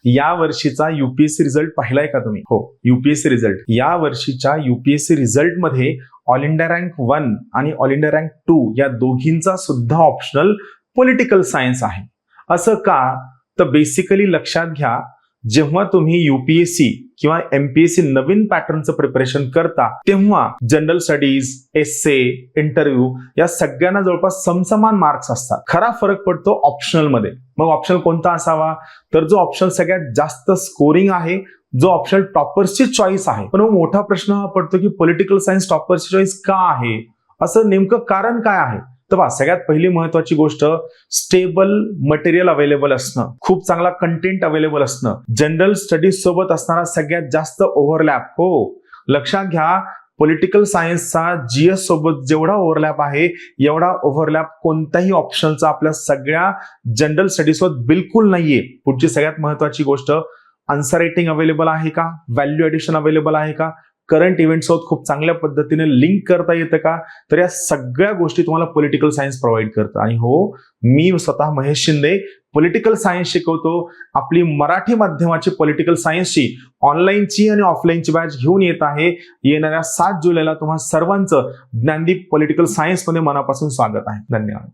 या वर्षीचा UPSC result पाहिलाय का तुम्ही? हो, युपीएससी रिझल्ट. या वर्षीच्या युपीएससी रिझल्ट मध्ये ऑल इंडिया रँक 1 आणि ऑल इंडिया रँक 2 या दोघींचा सुद्धा ऑप्शनल पॉलिटिकल सायन्स आहे. असं का? तर बेसिकली लक्षात घ्या, जेव्हा तुम्ही युपीएससी किंवा एमपीएससी नवीन पॅटर्नचं प्रिपरेशन करता तेव्हा जनरल स्टडीज, एस्से, इंटरव्ह्यू या सगळ्यांना जवळपास समसमान मार्क्स असतात. खरा फरक पडतो ऑप्शनल मध्ये. मग ऑप्शनल कोणता असावा? तर जो ऑप्शनल सगळ्यात जास्त स्कोरिंग आहे, जो ऑप्शनल टॉपर्सची चॉईस आहे. पण मोठा प्रश्न हा पडतो की पॉलिटिकल सायन्स टॉपर्सची चॉईस का आहे? असं नेमकं कारण काय आहे? तर सगळ्यात पहिली महत्वाची गोष्ट, स्टेबल मटेरियल अवेलेबल असणं, खूप चांगला कंटेंट अवेलेबल असणं, जनरल स्टडीज सोबत असणारा सगळ्यात जास्त ओव्हरलॅप. हो, लक्षात घ्या, पॉलिटिकल सायन्सचा जीएस सोबत जेवढा ओव्हरलॅप आहे एवढा ओव्हरलॅप कोणत्याही ऑप्शनचा आपल्या सगळ्या जनरल स्टडीज सोबत बिलकुल नाहीये. पुढची सगळ्यात महत्वाची गोष्ट, आन्सर रायटिंग अवेलेबल आहे का? व्हॅल्यू एडिशन अवेलेबल आहे का? करंट इव्हेंट सोबत खूप चांगल्या पद्धतीने लिंक करता येतं का? तर या सगळ्या गोष्टी तुम्हाला पॉलिटिकल सायन्स प्रोव्हाइड करतं. आणि हो, मी स्वतः महेश शिंदे पॉलिटिकल सायन्स शिकवतो. आपली मराठी माध्यमाची पॉलिटिकल सायन्सची ऑनलाईनची आणि ऑफलाईनची बॅच घेऊन येत आहे. येणाऱ्या 7 जुलैला तुम्हा सर्वांचं ज्ञानदीप पॉलिटिकल सायन्स मध्ये मनापासून स्वागत आहे. धन्यवाद.